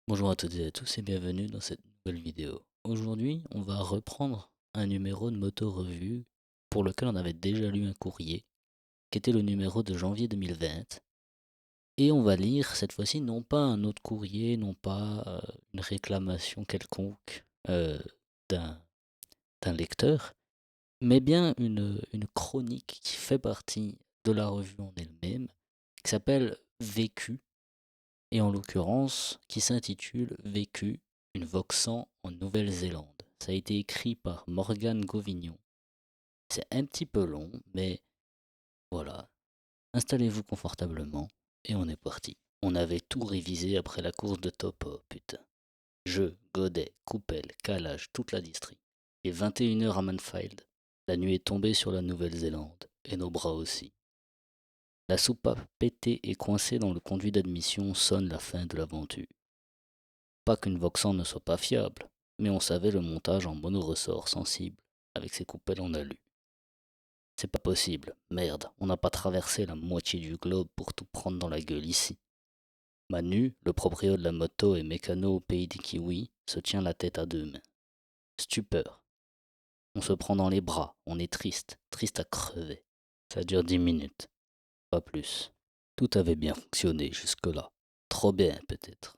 Bonjour à toutes et à tous et bienvenue dans cette nouvelle vidéo. Aujourd'hui, on va reprendre un numéro de Moto Revue pour lequel on avait déjà lu un courrier, qui était le numéro de janvier 2020. Et on va lire cette fois-ci non pas un autre courrier, non pas une réclamation quelconque d'un d'un lecteur, mais bien une chronique qui fait partie de la revue en elle-même, qui s'appelle Vécu, et en l'occurrence qui s'intitule Vécu, une Voxan en Nouvelle-Zélande. Ça a été écrit par Morgane Gauvignon. C'est un petit peu long, mais voilà. Installez-vous confortablement et on est parti. On avait tout révisé après la course de Topo, putain. Jeu, godet, coupelle, calage, toute la district. Il est 21h à Manfield. La nuit est tombée sur la Nouvelle-Zélande, et nos bras aussi. La soupape pétée et coincée dans le conduit d'admission sonne la fin de l'aventure. Pas qu'une Voxan ne soit pas fiable, mais on savait le montage en monoressort sensible, avec ses coupelles en alu. C'est pas possible, merde, on n'a pas traversé la moitié du globe pour tout prendre dans la gueule ici. Manu, le proprio de la moto et mécano au pays des kiwis, se tient la tête à deux mains. Stupeur. On se prend dans les bras, on est triste, triste à crever. Ça dure 10 minutes, pas plus. Tout avait bien fonctionné jusque-là. Trop bien, peut-être.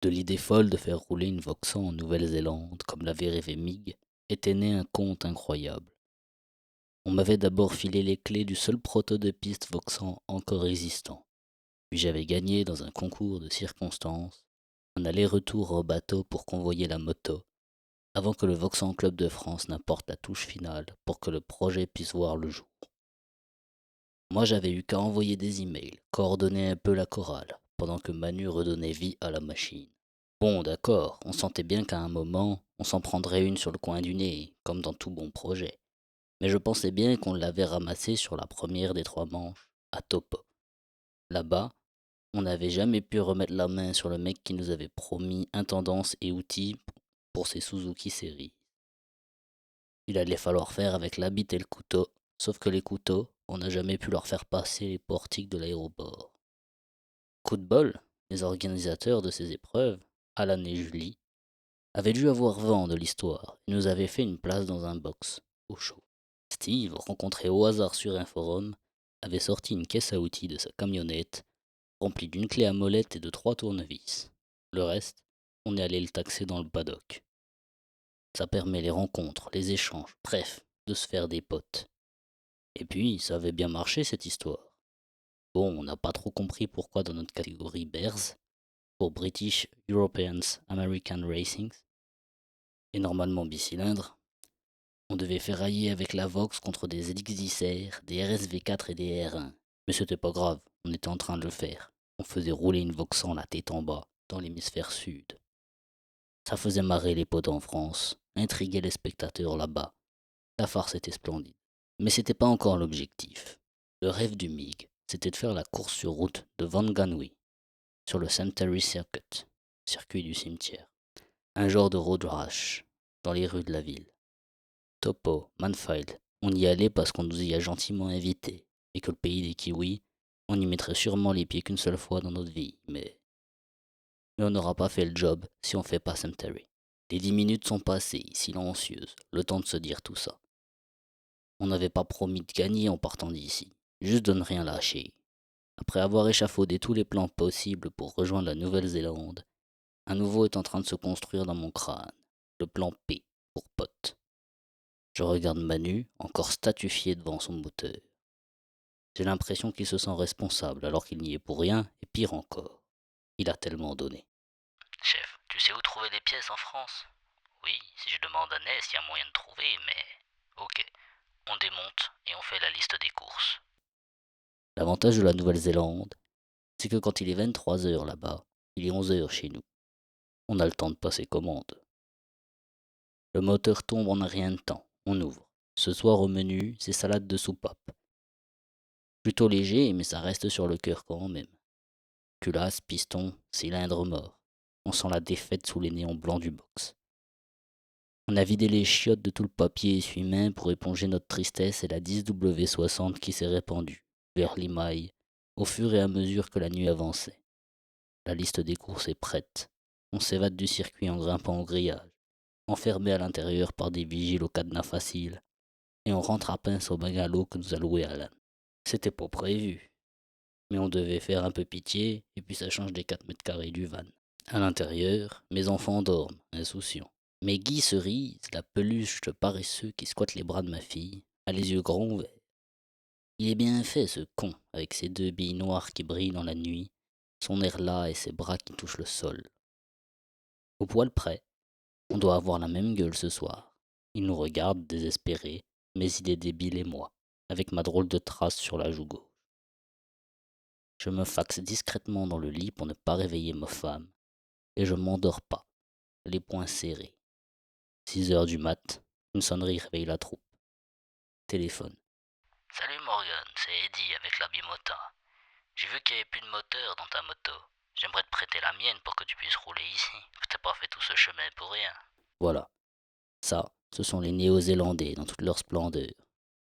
De l'idée folle de faire rouler une Voxan en Nouvelle-Zélande, comme l'avait rêvé Mig, était né un conte incroyable. On m'avait d'abord filé les clés du seul proto de piste Voxan encore existant. Puis j'avais gagné dans un concours de circonstances un aller-retour au bateau pour convoyer la moto, avant que le Voxan Club de France n'apporte la touche finale pour que le projet puisse voir le jour. Moi j'avais eu qu'à envoyer des emails, coordonner un peu la chorale, pendant que Manu redonnait vie à la machine. Bon, d'accord, on sentait bien qu'à un moment, on s'en prendrait une sur le coin du nez, comme dans tout bon projet. Mais je pensais bien qu'on l'avait ramassée sur la première des trois manches, à Topo. Là-bas, on n'avait jamais pu remettre la main sur le mec qui nous avait promis intendance et outils pour ses Suzuki Series. Il allait falloir faire avec la bite et le couteau, sauf que les couteaux, on n'a jamais pu leur faire passer les portiques de l'aéroport. Coup de bol, les organisateurs de ces épreuves, Alan et Julie, avait dû avoir vent de l'histoire et nous avait fait une place dans un box, au chaud. Steve, rencontré au hasard sur un forum, avait sorti une caisse à outils de sa camionnette, remplie d'une clé à molette et de 3 tournevis. Le reste, on est allé le taxer dans le paddock. Ça permet les rencontres, les échanges, bref, de se faire des potes. Et puis, ça avait bien marché cette histoire. Bon, on n'a pas trop compris pourquoi dans notre catégorie Bears, pour British Europeans American Racing, et normalement bicylindre, on devait ferrailler avec la Vox contre des ZX-10R, des RSV4 et des R1. Mais c'était pas grave, on était en train de le faire. On faisait rouler une Voxan la tête en bas, dans l'hémisphère sud. Ça faisait marrer les potes en France, intriguait les spectateurs là-bas. La farce était splendide. Mais c'était pas encore l'objectif. Le rêve du MiG, c'était de faire la course sur route de Van Ganwy, sur le Cemetery Circuit, circuit du cimetière. Un genre de road rash, dans les rues de la ville. Topo, Manfield, on y allait parce qu'on nous y a gentiment invités, et que le pays des kiwis, on y mettrait sûrement les pieds qu'une seule fois dans notre vie, mais on n'aura pas fait le job si on fait pas Cemetery. Les 10 minutes sont passées, silencieuses, le temps de se dire tout ça. On n'avait pas promis de gagner en partant d'ici, juste de ne rien lâcher. Après avoir échafaudé tous les plans possibles pour rejoindre la Nouvelle-Zélande, un nouveau est en train de se construire dans mon crâne, le plan P, pour pote. Je regarde Manu, encore statufié devant son moteur. J'ai l'impression qu'il se sent responsable alors qu'il n'y est pour rien, et pire encore, il a tellement donné. Chef, tu sais où trouver des pièces en France? Oui, si je demande à Ness, il y a moyen de trouver, mais... Ok, on démonte et on fait la liste des courses. L'avantage de la Nouvelle-Zélande, c'est que quand il est 23h là-bas, il est 11h chez nous. On a le temps de passer commande. Le moteur tombe en un rien de temps, on ouvre. Ce soir au menu, c'est salade de soupape. Plutôt léger, mais ça reste sur le cœur quand même. Culasse, piston, cylindre mort. On sent la défaite sous les néons blancs du box. On a vidé les chiottes de tout le papier essuie-main pour éponger notre tristesse et la 10W60 qui s'est répandue, vers Limaï, au fur et à mesure que la nuit avançait. La liste des courses est prête. On s'évade du circuit en grimpant au grillage, enfermé à l'intérieur par des vigiles au cadenas facile, et on rentre à pince au bungalow que nous a loué Alan. C'était pas prévu, mais on devait faire un peu pitié, et puis ça change des 4 mètres carrés du van. À l'intérieur, mes enfants dorment, insouciants. Mais Guy Cerise, la peluche de paresseux qui squatte les bras de ma fille, a les yeux grands ouverts. Il est bien fait, ce con, avec ses 2 billes noires qui brillent dans la nuit, son air là et ses bras qui touchent le sol. Au poil près, on doit avoir la même gueule ce soir. Il nous regarde, désespéré, mes idées débiles et moi, avec ma drôle de trace sur la joue gauche. Je me faxe discrètement dans le lit pour ne pas réveiller ma femme, et je m'endors pas, les poings serrés. 6 heures du mat, une sonnerie réveille la troupe. Téléphone. Salut Morgan, c'est Eddie avec la Bimota. J'ai vu qu'il n'y avait plus de moteur dans ta moto. J'aimerais te prêter la mienne pour que tu puisses rouler ici. T'as pas fait tout ce chemin pour rien. Voilà. Ça, ce sont les Néo-Zélandais dans toute leur splendeur.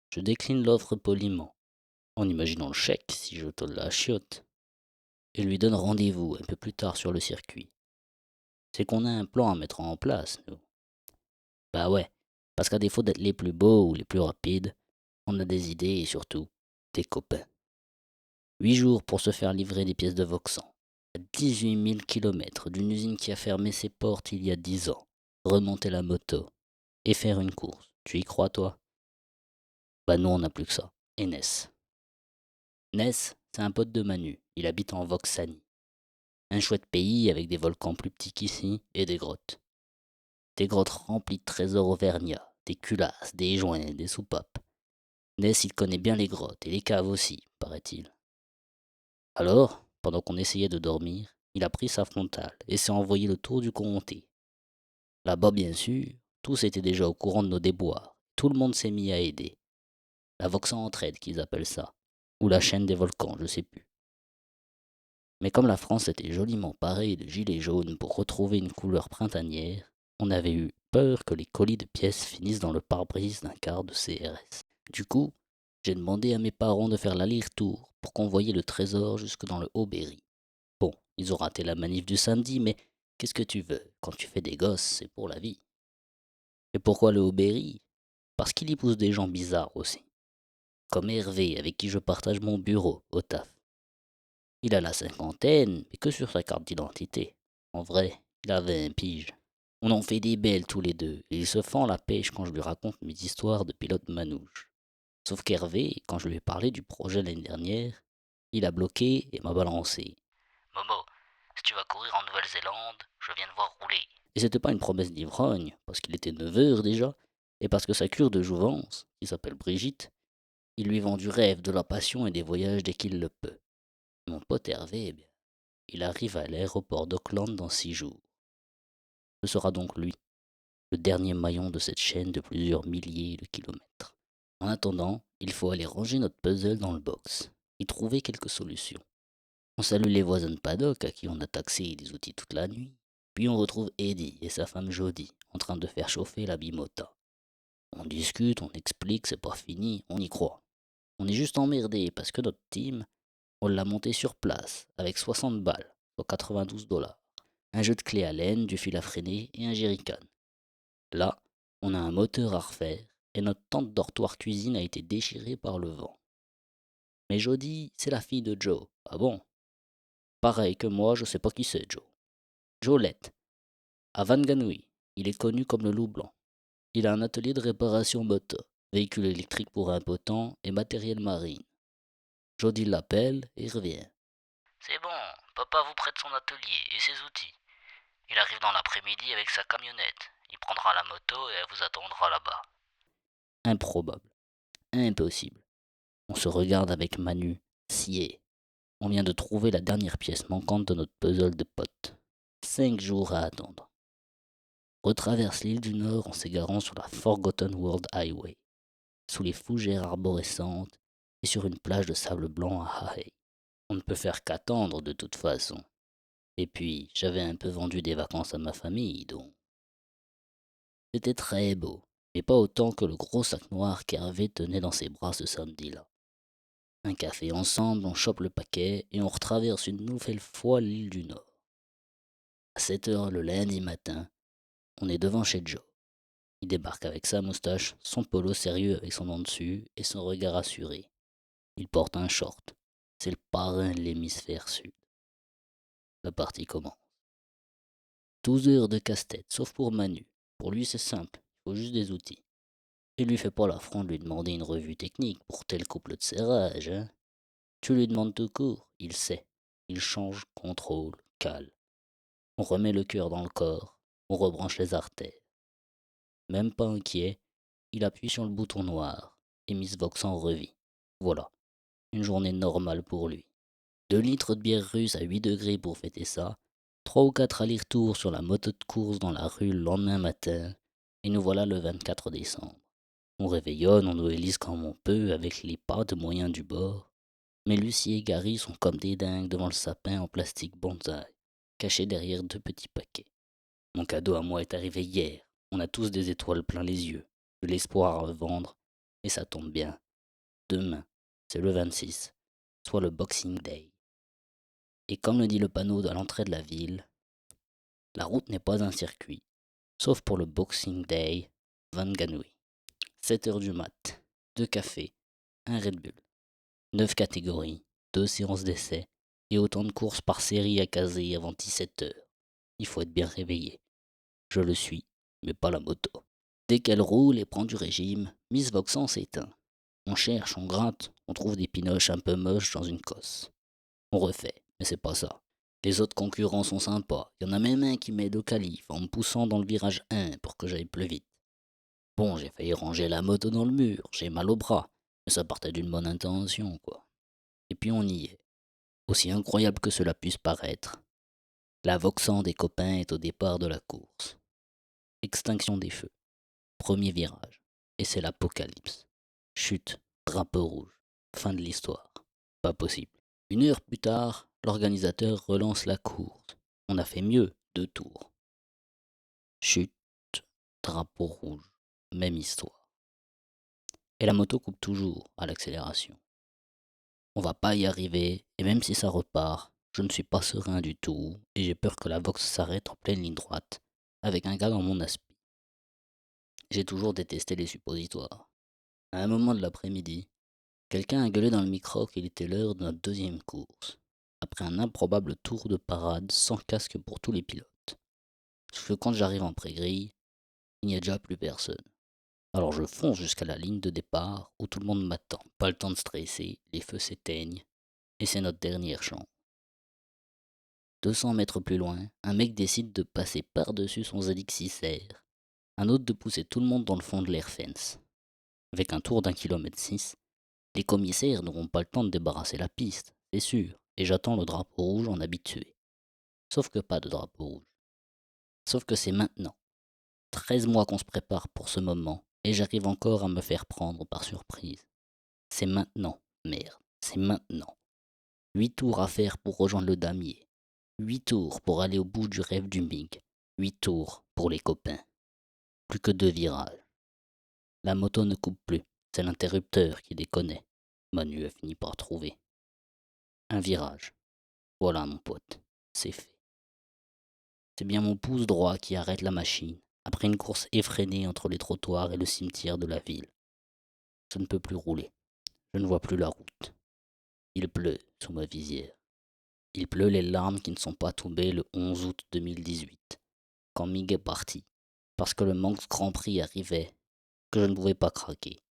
Je décline l'offre poliment, en imaginant le chèque si je te la chiotte, et lui donne rendez-vous un peu plus tard sur le circuit. C'est qu'on a un plan à mettre en place, nous. Bah ouais, parce qu'à défaut d'être les plus beaux ou les plus rapides, on a des idées et surtout des copains. 8 jours pour se faire livrer des pièces de Vauxhall. À 18 000 kilomètres d'une usine qui a fermé ses portes il y a 10 ans. Remonter la moto et faire une course. Tu y crois, toi? Bah nous, on n'a plus que ça. Et Ness. Ness, c'est un pote de Manu. Il habite en Vauxhall. Un chouette pays avec des volcans plus petits qu'ici et des grottes. Des grottes remplies de trésors auvergnats, des culasses, des joints, des soupapes. Ness, il connaît bien les grottes et les caves aussi, paraît-il. Alors, pendant qu'on essayait de dormir, il a pris sa frontale et s'est envoyé le tour du comté. Là-bas, bien sûr, tous étaient déjà au courant de nos déboires. Tout le monde s'est mis à aider. La Vox entraide qu'ils appellent ça. Ou la chaîne des volcans, je sais plus. Mais comme la France était joliment parée de gilets jaunes pour retrouver une couleur printanière, on avait eu peur que les colis de pièces finissent dans le pare-brise d'un car de CRS. Du coup, j'ai demandé à mes parents de faire l'aller-retour pour convoyer le trésor jusque dans le Haut-Berry. Bon, ils ont raté la manif du samedi, mais qu'est-ce que tu veux? Quand tu fais des gosses, c'est pour la vie. Et pourquoi le Haut-Berry? Parce qu'il y pousse des gens bizarres aussi. Comme Hervé, avec qui je partage mon bureau au taf. Il a la cinquantaine, mais que sur sa carte d'identité. En vrai, il a 20 piges. On en fait des belles tous les deux, et il se fend la pêche quand je lui raconte mes histoires de pilote manouche. Sauf qu'Hervé, quand je lui ai parlé du projet l'année dernière, il a bloqué et m'a balancé. Momo, si tu vas courir en Nouvelle-Zélande, je viens te voir rouler. Et c'était pas une promesse d'ivrogne, parce qu'il était 9 heures déjà, et parce que sa cure de jouvence, qui s'appelle Brigitte, il lui vend du rêve, de la passion et des voyages dès qu'il le peut. Mon pote Hervé, eh bien, il arrive à l'aéroport d'Auckland dans 6 jours. Ce sera donc lui, le dernier maillon de cette chaîne de plusieurs milliers de kilomètres. En attendant, il faut aller ranger notre puzzle dans le box, y trouver quelques solutions. On salue les voisins de paddock à qui on a taxé des outils toute la nuit. Puis on retrouve Eddie et sa femme Jodie en train de faire chauffer la bimota. On discute, on explique, c'est pas fini, on y croit. On est juste emmerdé parce que notre team, on l'a monté sur place avec 60 balles, soit 92 $. Un jeu de clé à laine, du fil à freiner et un jerrycan. Là, on a un moteur à refaire et notre tente dortoir cuisine a été déchirée par le vent. Mais Jodie, c'est la fille de Joe. Ah bon? Pareil que moi, je sais pas qui c'est Joe. Jolette, à Wanganui, il est connu comme le loup blanc. Il a un atelier de réparation moto, véhicule électrique pour impotents et matériel marine. Jody l'appelle et revient. C'est bon, papa vous prête son atelier et ses outils. Il arrive dans l'après-midi avec sa camionnette. Il prendra la moto et elle vous attendra là-bas. Improbable. Impossible. On se regarde avec Manu, scié. On vient de trouver la dernière pièce manquante de notre puzzle de potes. 5 jours à attendre. Retraverse l'île du Nord en s'égarant sur la Forgotten World Highway, sous les fougères arborescentes et sur une plage de sable blanc à Hawaii. On ne peut faire qu'attendre de toute façon. Et puis, j'avais un peu vendu des vacances à ma famille, donc. C'était très beau, mais pas autant que le gros sac noir qu'Hervé tenait dans ses bras ce samedi-là. Un café ensemble, on chope le paquet et on retraverse une nouvelle fois l'île du Nord. À 7 heures le lundi matin, on est devant chez Joe. Il débarque avec sa moustache, son polo sérieux avec son nom dessus et son regard assuré. Il porte un short. C'est le parrain de l'hémisphère sud. La partie commence. 12 heures de casse-tête, sauf pour Manu. Pour lui, c'est simple, il faut juste des outils. Il lui fait pas l'affront de lui demander une revue technique pour tel couple de serrage, hein. Tu lui demandes tout court, il sait. Il change, contrôle, cale. On remet le cœur dans le corps, on rebranche les artères. Même pas inquiet, il appuie sur le bouton noir et Miss Vox en revit. Voilà, une journée normale pour lui. 2 litres de bière russe à 8 degrés pour fêter ça, 3 ou 4 allers-retours sur la moto de course dans la rue le lendemain matin, et nous voilà le 24 décembre. On réveillonne, on noëlise comme on peut avec les pas de moyens du bord, mais Lucie et Gary sont comme des dingues devant le sapin en plastique bonsaï, caché derrière 2 petits paquets. Mon cadeau à moi est arrivé hier, on a tous des étoiles plein les yeux, de l'espoir à revendre, et ça tombe bien. Demain, c'est le 26, soit le Boxing Day. Et comme le dit le panneau à l'entrée de la ville, la route n'est pas un circuit, sauf pour le Boxing Day Van Ganui. 7 heures du mat, 2 cafés, un Red Bull, 9 catégories, 2 séances d'essai et autant de courses par série à caser avant 17 heures. Il faut être bien réveillé. Je le suis, mais pas la moto. Dès qu'elle roule et prend du régime, Miss Voxan s'éteint. On cherche, on gratte, on trouve des pinoches un peu moches dans une cosse. On refait, mais c'est pas ça. Les autres concurrents sont sympas. Il y en a même un qui m'aide au calife en me poussant dans le virage 1 pour que j'aille plus vite. Bon, j'ai failli ranger la moto dans le mur, j'ai mal au bras, mais ça partait d'une bonne intention, quoi. Et puis on y est. Aussi incroyable que cela puisse paraître, la Voxan des copains est au départ de la course. Extinction des feux. Premier virage. Et c'est l'apocalypse. Chute, drapeau rouge. Fin de l'histoire. Pas possible. 1 heure plus tard, l'organisateur relance la course. On a fait mieux, 2 tours. Chute, drapeau rouge. Même histoire. Et la moto coupe toujours à l'accélération. On va pas y arriver, et même si ça repart, je ne suis pas serein du tout, et j'ai peur que la Vox s'arrête en pleine ligne droite, avec un gars dans mon aspi. J'ai toujours détesté les suppositoires. À un moment de l'après-midi, quelqu'un a gueulé dans le micro qu'il était l'heure de notre deuxième course, après un improbable tour de parade sans casque pour tous les pilotes. Sauf que quand j'arrive en pré-grille, il n'y a déjà plus personne. Alors je fonce jusqu'à la ligne de départ où tout le monde m'attend. Pas le temps de stresser, les feux s'éteignent, et c'est notre dernière chance. 200 mètres plus loin, un mec décide de passer par-dessus son ZX6R, un autre de pousser tout le monde dans le fond de l'air fence. Avec un tour d'1,6 km, les commissaires n'auront pas le temps de débarrasser la piste, c'est sûr, et j'attends le drapeau rouge en habitué. Sauf que pas de drapeau rouge. Sauf que c'est maintenant. 13 mois qu'on se prépare pour ce moment, et j'arrive encore à me faire prendre par surprise. C'est maintenant, merde, c'est maintenant. 8 tours à faire pour rejoindre le damier. 8 tours pour aller au bout du rêve du MIG. 8 tours pour les copains. Plus que 2 virages. La moto ne coupe plus, c'est l'interrupteur qui déconne. Manu a fini par trouver. Un virage. Voilà mon pote, c'est fait. C'est bien mon pouce droit qui arrête la machine, après une course effrénée entre les trottoirs et le cimetière de la ville. Je ne peux plus rouler. Je ne vois plus la route. Il pleut sous ma visière. Il pleut les larmes qui ne sont pas tombées le 11 août 2018, quand Mig est parti, parce que le Manx Grand Prix arrivait, que je ne pouvais pas craquer.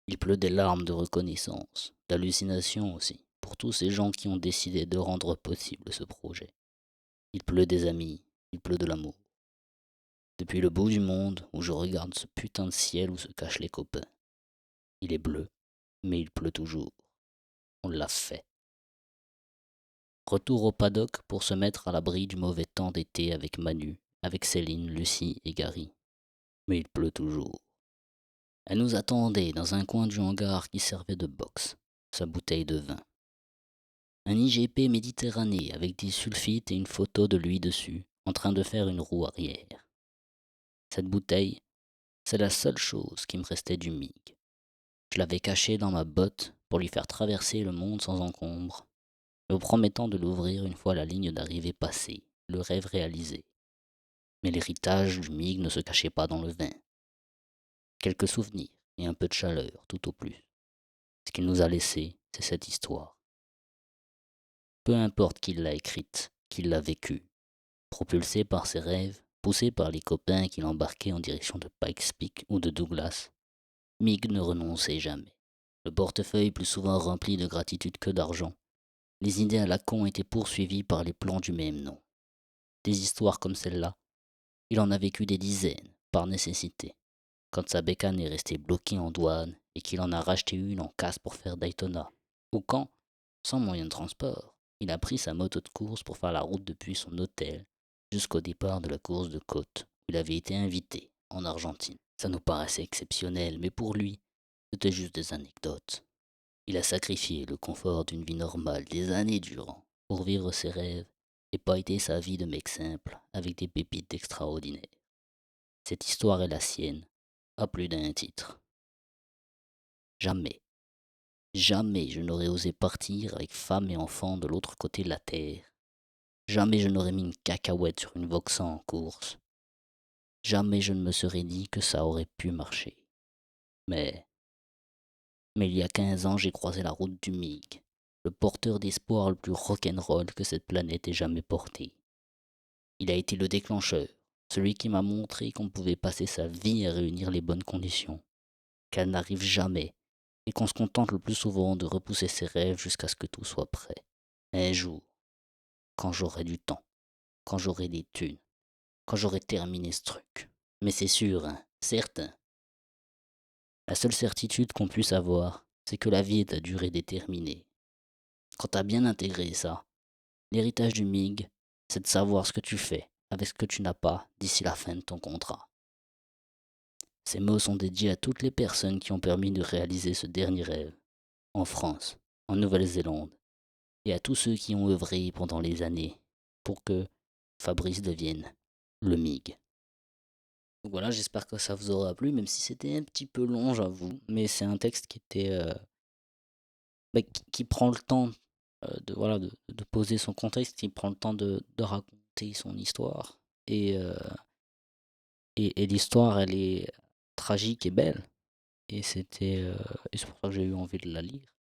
Il pleut des larmes de reconnaissance, d'hallucination aussi, pour tous ces gens qui ont décidé de rendre possible ce projet. Il pleut des amis, il pleut de l'amour. Depuis le bout du monde où je regarde ce putain de ciel où se cachent les copains. Il est bleu, mais il pleut toujours. On l'a fait. Retour au paddock pour se mettre à l'abri du mauvais temps d'été avec Manu, avec Céline, Lucie et Gary. Mais il pleut toujours. Elle nous attendait dans un coin du hangar qui servait de box, sa bouteille de vin. Un IGP Méditerranée avec des sulfites et une photo de lui dessus, en train de faire une roue arrière. Cette bouteille, c'est la seule chose qui me restait du MIG. Je l'avais cachée dans ma botte pour lui faire traverser le monde sans encombre, me promettant de l'ouvrir une fois la ligne d'arrivée passée, le rêve réalisé. Mais l'héritage du MIG ne se cachait pas dans le vin. Quelques souvenirs et un peu de chaleur, tout au plus. Ce qu'il nous a laissé, c'est cette histoire. Peu importe qui l'a écrite, qui l'a vécue, propulsé par ses rêves, poussé par les copains qui l'embarquaient en direction de Pikes Peak ou de Douglas, Mig ne renonçait jamais. Le portefeuille plus souvent rempli de gratitude que d'argent. Les idées à la con étaient poursuivies par les plans du même nom. Des histoires comme celle-là, il en a vécu des dizaines, par nécessité. Quand sa bécane est restée bloquée en douane et qu'il en a racheté une en casse pour faire Daytona. Ou quand, sans moyen de transport, il a pris sa moto de course pour faire la route depuis son hôtel jusqu'au départ de la course de côte où il avait été invité, en Argentine. Ça nous paraissait exceptionnel, mais pour lui, c'était juste des anecdotes. Il a sacrifié le confort d'une vie normale des années durant pour vivre ses rêves et poiter sa vie de mec simple avec des pépites extraordinaires. Cette histoire est la sienne, à plus d'un titre. Jamais, jamais je n'aurais osé partir avec femme et enfants de l'autre côté de la terre. Jamais je n'aurais mis une cacahuète sur une Vauxhall en course. Jamais je ne me serais dit que ça aurait pu marcher. Mais il y a 15 ans, j'ai croisé la route du MIG, le porteur d'espoir le plus rock'n'roll que cette planète ait jamais porté. Il a été le déclencheur, celui qui m'a montré qu'on pouvait passer sa vie à réunir les bonnes conditions, qu'elle n'arrive jamais, et qu'on se contente le plus souvent de repousser ses rêves jusqu'à ce que tout soit prêt. Un jour, quand j'aurai du temps, quand j'aurai des thunes, quand j'aurai terminé ce truc. Mais c'est sûr, hein, certain. La seule certitude qu'on puisse avoir, c'est que la vie est à durée déterminée. Quand t'as bien intégré ça, l'héritage du MIG, c'est de savoir ce que tu fais avec ce que tu n'as pas d'ici la fin de ton contrat. Ces mots sont dédiés à toutes les personnes qui ont permis de réaliser ce dernier rêve, en France, en Nouvelle-Zélande, et à tous ceux qui ont œuvré pendant les années pour que Fabrice devienne le MIG. Donc voilà, j'espère que ça vous aura plu, même si c'était un petit peu long, j'avoue. Mais c'est un texte qui était, qui prend le temps de poser son contexte, qui prend le temps de raconter son histoire. Et l'histoire, elle est tragique et belle. Et c'est pour ça que j'ai eu envie de la lire.